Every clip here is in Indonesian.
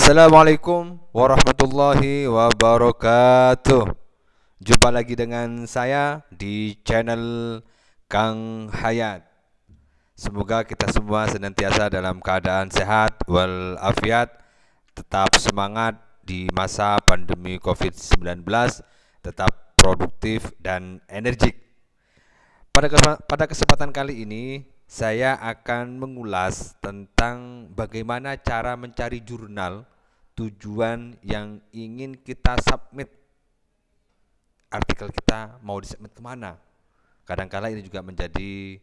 Assalamualaikum warahmatullahi wabarakatuh. Jumpa lagi dengan saya di channel Kang Hayat. Semoga kita semua senantiasa dalam keadaan sehat walafiat, tetap semangat di masa pandemi COVID-19, tetap produktif dan energik. Pada kesempatan kali ini, saya akan mengulas tentang bagaimana cara mencari jurnal tujuan yang ingin kita submit, artikel kita mau disubmit kemana. Kadangkala ini juga menjadi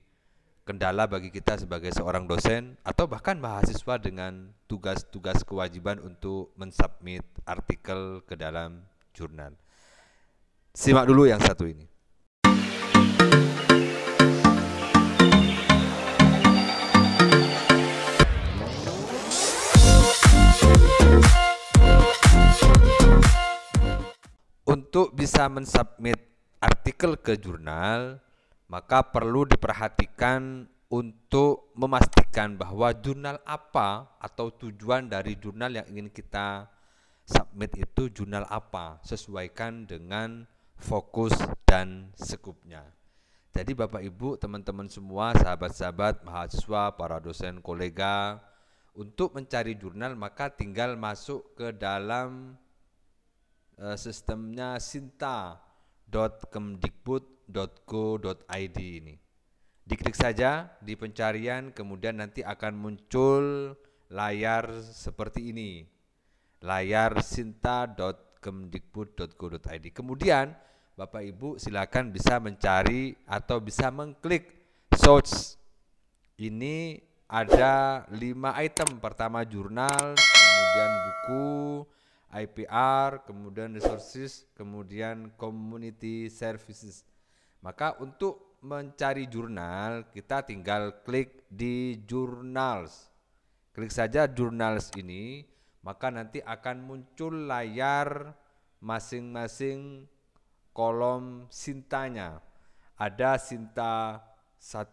kendala bagi kita sebagai seorang dosen atau bahkan mahasiswa dengan tugas-tugas kewajiban untuk mensubmit artikel ke dalam jurnal. Simak dulu yang satu ini. Untuk bisa mensubmit artikel ke jurnal, maka perlu diperhatikan untuk memastikan bahwa jurnal apa atau tujuan dari jurnal yang ingin kita submit itu jurnal apa, sesuaikan dengan fokus dan skupnya. Jadi Bapak Ibu, teman-teman semua, sahabat-sahabat, mahasiswa, para dosen, kolega, untuk mencari jurnal maka tinggal masuk ke dalam sistemnya sinta.kemdikbud.go.id ini. Diklik saja di pencarian, kemudian nanti akan muncul layar seperti ini. Layar sinta.kemdikbud.go.id. Kemudian Bapak Ibu silakan bisa mencari atau bisa mengklik search. Ini ada 5 item. Pertama jurnal, kemudian buku, IPR, kemudian resources, kemudian community services. Maka untuk mencari jurnal, kita tinggal klik di journals. Klik saja journals ini, maka nanti akan muncul layar masing-masing kolom sintanya. Ada sinta 1,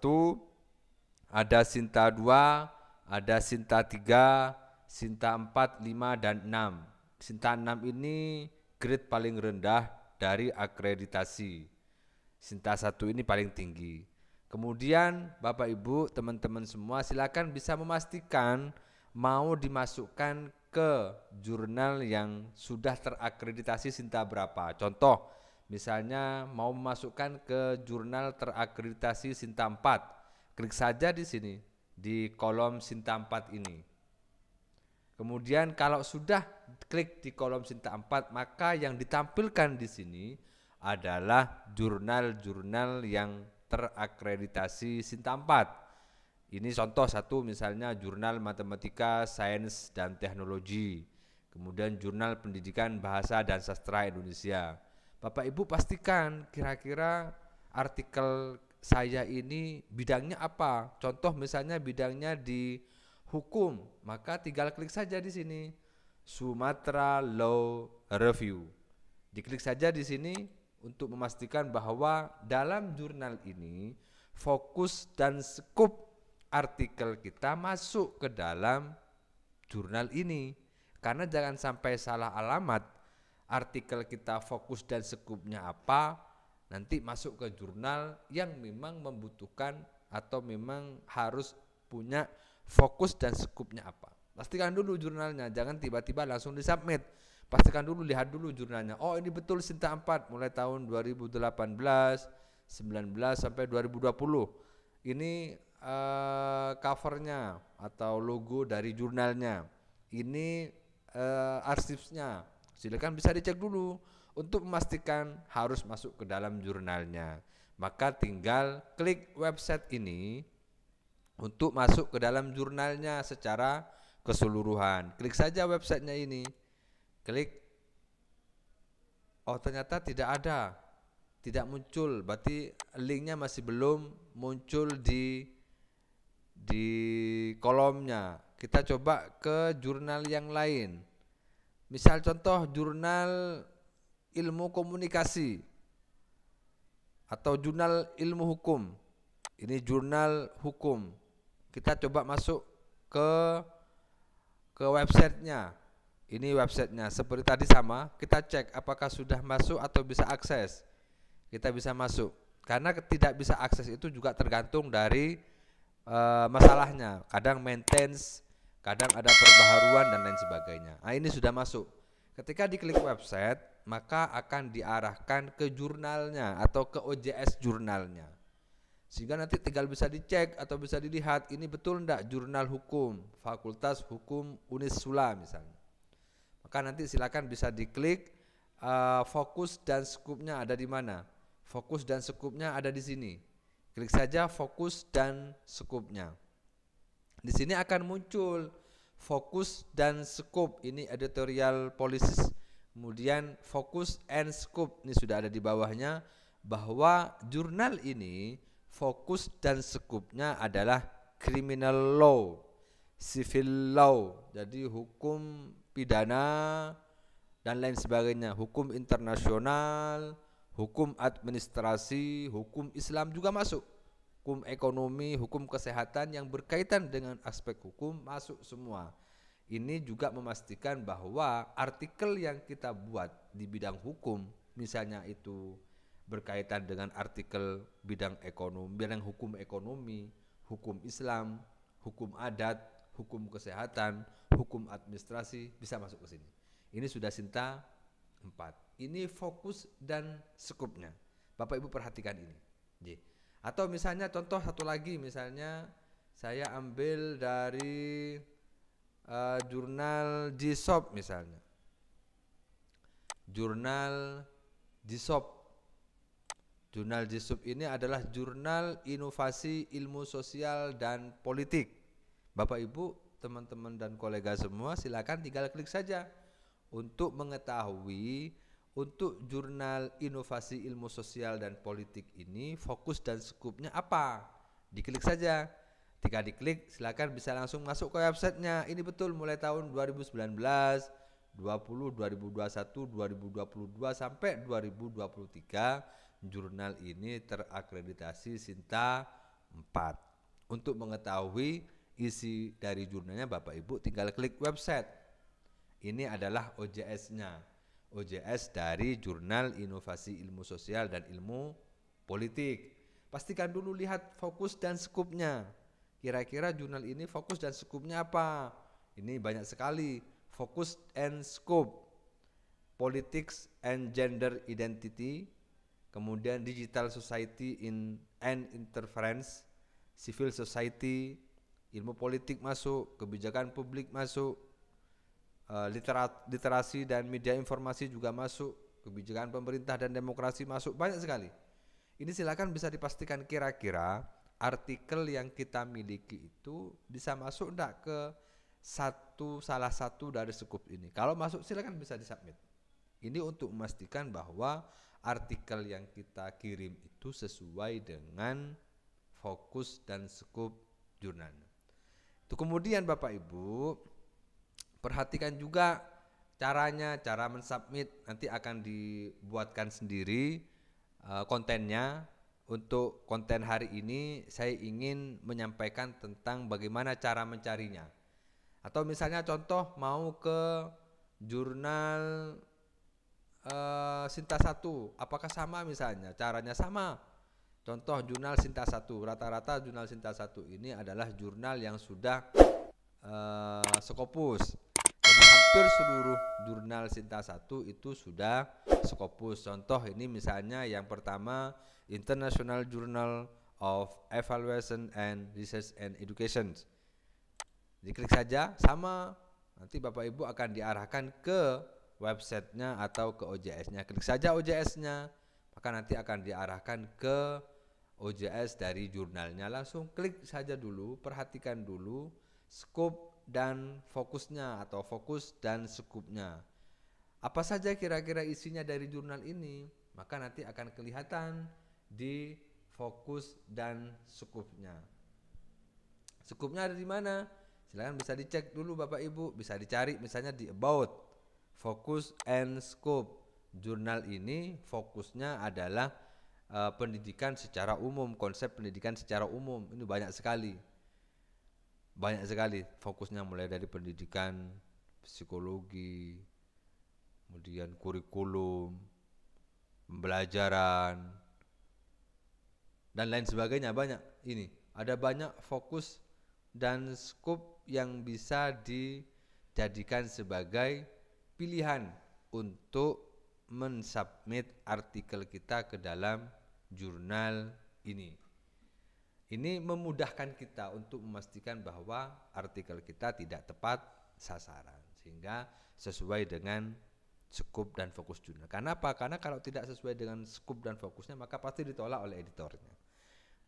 ada sinta 2, ada sinta 3, sinta 4, 5, dan 6. Sinta 6 ini grade paling rendah dari akreditasi. Sinta 1 ini paling tinggi. Kemudian Bapak Ibu, teman-teman semua silakan bisa memastikan mau dimasukkan ke jurnal yang sudah terakreditasi sinta berapa. Contoh, misalnya mau memasukkan ke jurnal terakreditasi sinta 4. Klik saja di sini, di kolom sinta 4 ini. Kemudian kalau sudah klik di kolom sinta 4, maka yang ditampilkan di sini adalah jurnal-jurnal yang terakreditasi sinta 4. Ini contoh satu, misalnya jurnal matematika, sains, dan teknologi. Kemudian jurnal pendidikan bahasa dan sastra Indonesia. Bapak Ibu pastikan kira-kira artikel saya ini bidangnya apa. Contoh misalnya bidangnya di hukum, maka tinggal klik saja di sini Sumatera Law Review. Diklik saja di sini untuk memastikan bahwa dalam jurnal ini fokus dan skup artikel kita masuk ke dalam jurnal ini. Karena jangan sampai salah alamat, artikel kita fokus dan skupnya apa, nanti masuk ke jurnal yang memang membutuhkan atau memang harus punya fokus dan skupnya apa. Pastikan dulu jurnalnya, jangan tiba-tiba langsung disubmit. Pastikan dulu, lihat dulu jurnalnya. Oh, ini betul sinta 4 mulai tahun 2018, 19 sampai 2020. Ini covernya atau logo dari jurnalnya. Ini arsipnya. Silakan bisa dicek dulu untuk memastikan harus masuk ke dalam jurnalnya. Maka tinggal klik website ini untuk masuk ke dalam jurnalnya secara keseluruhan. Klik saja websitenya ini. Klik. Oh, ternyata tidak ada. Tidak muncul. Berarti linknya masih belum muncul di kolomnya. Kita coba ke jurnal yang lain. Misal contoh jurnal ilmu komunikasi atau jurnal ilmu hukum. Ini jurnal hukum. Kita coba masuk ke websitenya. Ini websitenya. Seperti tadi sama, kita cek apakah sudah masuk atau bisa akses. Kita bisa masuk. Karena tidak bisa akses itu juga tergantung dari masalahnya. Kadang maintenance, kadang ada perbaharuan dan lain sebagainya. Nah, ini sudah masuk. Ketika diklik website, maka akan diarahkan ke jurnalnya atau ke OJS jurnalnya. Sehingga nanti tinggal bisa dicek atau bisa dilihat ini betul enggak jurnal hukum, Fakultas Hukum Unisula misalnya. Maka nanti silakan bisa diklik fokus dan skupnya ada di mana. Fokus dan skupnya ada di sini. Klik saja fokus dan skupnya. Di sini akan muncul fokus dan skup, ini editorial policy. Kemudian fokus and scope, ini sudah ada di bawahnya, bahwa jurnal ini fokus dan skupnya adalah criminal law, civil law, jadi hukum pidana dan lain sebagainya, hukum internasional, hukum administrasi, hukum Islam juga masuk, hukum ekonomi, hukum kesehatan yang berkaitan dengan aspek hukum masuk semua. Ini juga memastikan bahwa artikel yang kita buat di bidang hukum, misalnya itu berkaitan dengan artikel bidang ekonomi, bidang hukum ekonomi, hukum Islam, hukum adat, hukum kesehatan, hukum administrasi, bisa masuk ke sini. Ini sudah Sinta 4. Ini fokus dan skupnya. Bapak Ibu perhatikan ini. Atau misalnya contoh satu lagi, misalnya saya ambil dari jurnal GSOP misalnya. Jurnal GSOP. Jurnal GSOP ini adalah jurnal inovasi ilmu sosial dan politik. Bapak Ibu, teman-teman dan kolega semua silakan tinggal klik saja untuk mengetahui untuk jurnal inovasi ilmu sosial dan politik ini fokus dan skupnya apa. Diklik saja. Ketika diklik silakan bisa langsung masuk ke websitenya. Ini betul mulai tahun 2019, 20, 2021, 2022 sampai 2023 jurnal ini terakreditasi Sinta 4. Untuk mengetahui isi dari jurnalnya Bapak Ibu tinggal klik website. Ini adalah OJS-nya. OJS dari Jurnal Inovasi Ilmu Sosial dan Ilmu Politik. Pastikan dulu lihat fokus dan skupnya. Kira-kira jurnal ini fokus dan skupnya apa? Ini banyak sekali. Fokus and scope, Politics and Gender Identity, kemudian Digital Society and Interference, Civil Society, ilmu politik masuk, kebijakan publik masuk, literasi dan media informasi juga masuk, kebijakan pemerintah dan demokrasi masuk, banyak sekali. Ini silakan bisa dipastikan kira-kira artikel yang kita miliki itu bisa masuk enggak ke salah satu dari skup ini. Kalau masuk silakan bisa disubmit. Ini untuk memastikan bahwa artikel yang kita kirim itu sesuai dengan fokus dan skup jurnal. Itu kemudian Bapak Ibu perhatikan juga caranya, cara mensubmit nanti akan dibuatkan sendiri kontennya. Untuk konten hari ini saya ingin menyampaikan tentang bagaimana cara mencarinya. Atau misalnya contoh mau ke jurnal Sinta 1, apakah sama misalnya? Caranya sama. Contoh jurnal Sinta 1, rata-rata jurnal Sinta 1 ini adalah jurnal yang sudah Scopus. Jadi hampir seluruh jurnal Sinta 1 itu sudah Scopus. Contoh ini misalnya yang pertama International Journal of Evaluation and Research and Education. Diklik saja, sama, nanti Bapak Ibu akan diarahkan ke websitenya atau ke OJS-nya. Klik saja OJS-nya, maka nanti akan diarahkan ke OJS dari jurnalnya. Langsung klik saja dulu, perhatikan dulu scope dan fokusnya atau fokus dan skupnya. Apa saja kira-kira isinya dari jurnal ini, maka nanti akan kelihatan di fokus dan skupnya. Skupnya ada di mana? Silakan bisa dicek dulu Bapak Ibu, bisa dicari misalnya di about, focus and scope. Jurnal ini fokusnya adalah pendidikan secara umum, konsep pendidikan secara umum. Ini banyak sekali. Banyak sekali fokusnya mulai dari pendidikan psikologi, kemudian kurikulum, pembelajaran, dan lain sebagainya banyak. Ini ada banyak fokus dan skop yang bisa dijadikan sebagai pilihan untuk mensubmit artikel kita ke dalam jurnal ini. Ini memudahkan kita untuk memastikan bahwa artikel kita tidak tepat sasaran, sehingga sesuai dengan skop dan fokus jurnal. Karena apa? Karena kalau tidak sesuai dengan skop dan fokusnya, maka pasti ditolak oleh editornya.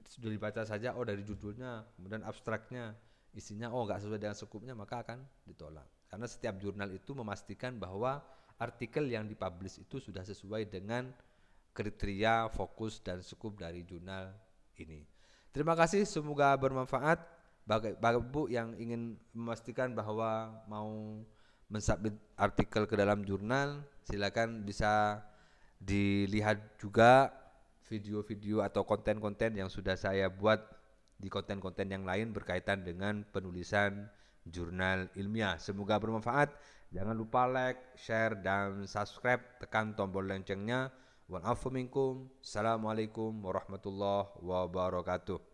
Sudah dibaca saja, oh dari judulnya, kemudian abstraknya, isinya, oh nggak sesuai dengan skopnya, maka akan ditolak. Karena setiap jurnal itu memastikan bahwa artikel yang dipublish itu sudah sesuai dengan kriteria, fokus, dan skop dari jurnal ini. Terima kasih, semoga bermanfaat. Bagi Ibu yang ingin memastikan bahwa mau mensubmit artikel ke dalam jurnal, silakan bisa dilihat juga video-video atau konten-konten yang sudah saya buat di konten-konten yang lain berkaitan dengan penulisan jurnal ilmiah. Semoga bermanfaat. Jangan lupa like, share, dan subscribe. Tekan tombol loncengnya. Wa'alaikum. Assalamualaikum warahmatullahi wabarakatuh.